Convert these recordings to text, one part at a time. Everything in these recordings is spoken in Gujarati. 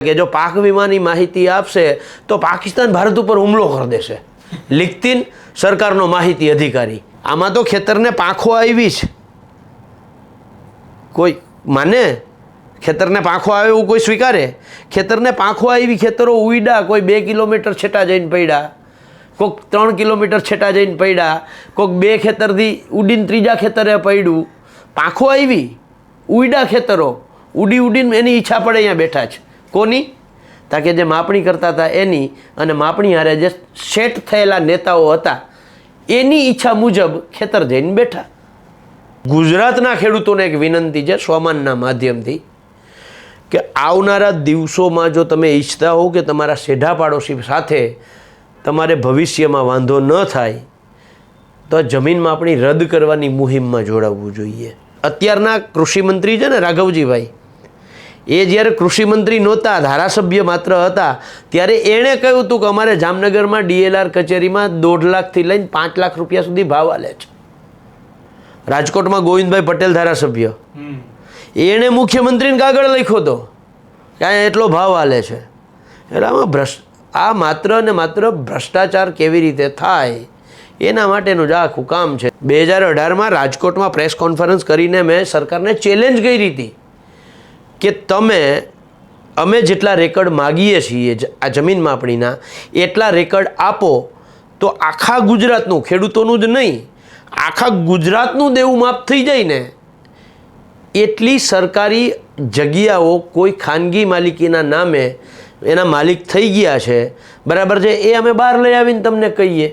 કે જો પાક વીમાની માહિતી આપશે તો પાકિસ્તાન ભારત ઉપર હુમલો કરી દેશે. લિખતીન સરકારનો માહિતી અધિકારી. આમાં તો ખેતરને પાંખો આવી છે, કોઈ માને? ખેતરને પાંખો આવે એવું કોઈ સ્વીકારે? ખેતરને પાંખો આવી, ખેતરો ઉઈડા, કોઈ 2 કિલોમીટર છેટા જઈને પડ્યા, કોઈક 3 કિલોમીટર છેટા જઈને પડ્યા, કોઈક 2 ખેતરથી ઉડીને ત્રીજા ખેતરે પડ્યું. પાંખો આવી, ઉઈડા ખેતરો, ઉડીને એની ઈચ્છા પડે અહીંયા બેઠા છે. કોની? તાકે જે માપણી કરતા હતા એની, અને માપણી હારે જે સેટ થયેલા નેતાઓ હતા એની ઈચ્છા મુજબ ખેતર જઈને બેઠા. ગુજરાતના ખેડૂતોને એક વિનંતી છે સ્વમાનના માધ્યમથી કે આવનારા દિવસોમાં જો તમે ઈચ્છતા હો કે તમારા સેઢા પાડોશી સાથે તમારે ભવિષ્યમાં વાંધો ન થાય તો જમીન માપણી રદ કરવાની મુહિમમાં જોડાવવું જોઈએ. અત્યારના કૃષિમંત્રી છે ને રાઘવજીભાઈ, એ જ્યારે કૃષિમંત્રી નહોતા, ધારાસભ્ય માત્ર હતા, ત્યારે એણે કહ્યું હતું કે અમારે જામનગરમાં DLR કચેરીમાં 1.5 લાખથી લઈને 5 લાખ રૂપિયા સુધી ભાવ આલે છે. રાજકોટમાં ગોવિંદભાઈ પટેલ ધારાસભ્ય, એણે મુખ્યમંત્રીને કાગળ લખ્યો હતો કે આ એટલો ભાવ આલે છે. એટલે આમાં આ માત્ર ને માત્ર ભ્રષ્ટાચાર કેવી રીતે થાય એના માટેનું જ આખું કામ છે. 2018માં રાજકોટમાં પ્રેસ કોન્ફરન્સ કરીને મેં સરકારને ચેલેન્જ કરી હતી કે અમે જેટલા રેકર્ડ માગીએ છીએ આ જમીન માપણીના એટલા રેકર્ડ આપો તો આખા ગુજરાતનું, ખેડૂતોનું જ નહીં, આખા ગુજરાતનું દેવું માફ થઈ જાય ને. એટલી સરકારી જગ્યાઓ કોઈ ખાનગી માલિકીના નામે એના માલિક થઈ ગયા છે, બરાબર છે, એ અમે બહાર લઈ આવીને તમને કહીએ.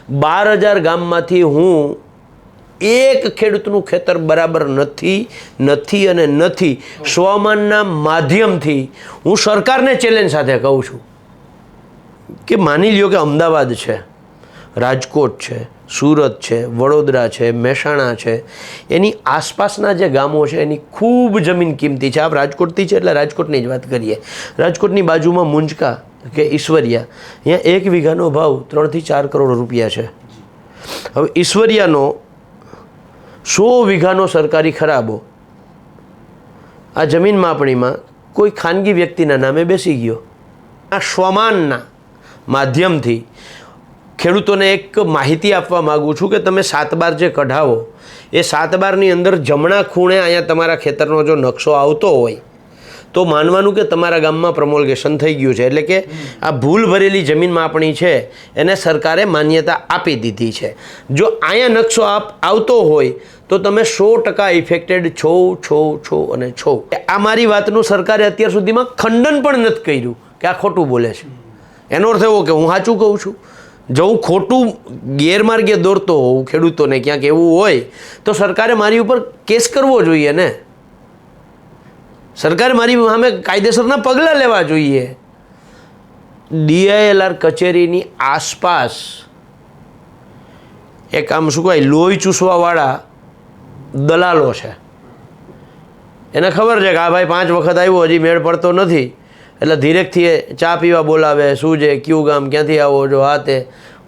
12,000 ગામમાંથી હું એક ખેડૂતનું ખેતર બરાબર નથી અને નથી. સ્વમાનના માધ્યમથી હું સરકારને ચેલેન્જ સાથે કહું છું કે માની લ્યો કે અમદાવાદ છે, રાજકોટ છે, સુરત છે, વડોદરા છે, મહેસાણા છે, એની આસપાસના જે ગામો છે એની ખૂબ જમીન કિંમતી છે. આપ રાજકોટથી છે એટલે રાજકોટની જ વાત કરીએ. રાજકોટની બાજુમાં મુંજકા કે ઈશ્વરિયા, અહીંયા 1 વીઘાનો ભાવ 3 થી 4 કરોડ રૂપિયા છે. હવે ઈશ્વરિયાનો 100 વીઘાનો સરકારી ખરાબો આ જમીન માપણીમાં કોઈ ખાનગી વ્યક્તિના નામે બેસી ગયો. આ સ્વમાનના માધ્યમથી ખેડૂતોને એક માહિતી આપવા માગું છું કે તમે 7/12 જે કઢાવો એ 7/12ની અંદર જમણા ખૂણે અહીંયા તમારા ખેતરનો જો નકશો આવતો હોય તો માનવાનું કે તમારા ગામમાં પ્રમોલ્ગેશન થઈ ગયું છે, એટલે કે આ ભૂલ ભરેલી જમીન માપણી છે એને સરકારે માન્યતા આપી દીધી છે. જો અહીંયા નકશો આવતો હોય તો તમે 100% ઇફેક્ટેડ છો અને છો. આ મારી વાતનું સરકારે અત્યાર સુધીમાં ખંડન પણ નથી કર્યું કે આ ખોટું બોલે છે. એનો અર્થ એવો કે હું સાચું કહું છું. જો હું ખોટું ગેરમાર્ગે દોરતો હોઉં ખેડૂતોને ક્યાંક એવું હોય તો સરકારે મારી ઉપર કેસ કરવો જોઈએ ને. સરકારે મારી સામે કાયદેસરના પગલાં લેવા જોઈએ. DILR કચેરીની આસપાસ એક આમ શું કહેવાય લોહી ચૂસવાવાળા દલાલો છે. એને ખબર છે કે આ ભાઈ 5 વખત આવ્યો હજી મેળ પડતો નથી, એટલે ધીરેકથી ચા પીવા બોલાવે, શું છે, કયું ગામ, ક્યાંથી આવો છો, આ તે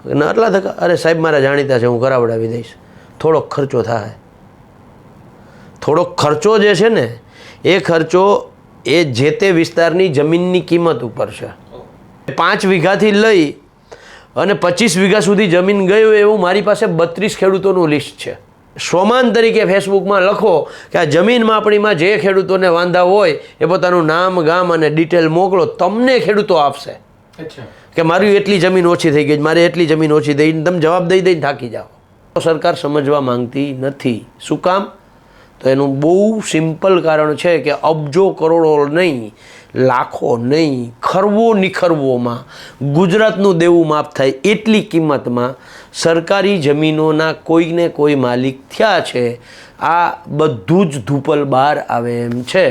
આટલા ધક્કા. અરે સાહેબ મારા જાણીતા છે, હું કરાવડાવી દઈશ. થોડોક ખર્ચો થાય. થોડોક ખર્ચો જે છે ને એ ખર્ચો એ જે તે વિસ્તારની જમીનની કિંમત ઉપર છે. 5 વીઘાથી લઈ અને 25 વીઘા સુધી જમીન ગયું એવું મારી પાસે 32 ખેડૂતોનું લિસ્ટ છે. સ્વમાન તરીકે ફેસબુકમાં લખો કે આ જમીન માપણીમાં જે ખેડૂતોને વાંધા હોય એ પોતાનું નામ, ગામ અને ડિટેલ મોકલો. તમને ખેડૂતો આપશે કે મારી એટલી જમીન ઓછી થઈ ગઈ, મારે એટલી જમીન ઓછી થઈ, તમે જવાબ દઈને થાકી જાઓ. સરકાર સમજવા માંગતી નથી. શું કામ? તો એનું બહુ સિમ્પલ કારણ છે કે અબજો કરોડો નહીં, લાખો નહીં, ખરવો નિખરવોમાં ગુજરાતનું દેવું માફ થાય એટલી કિંમતમાં સરકારી જમીનોના કોઈને કોઈ માલિક થયા છે. આ બધું જ ધૂપલ બહાર આવે એમ છે.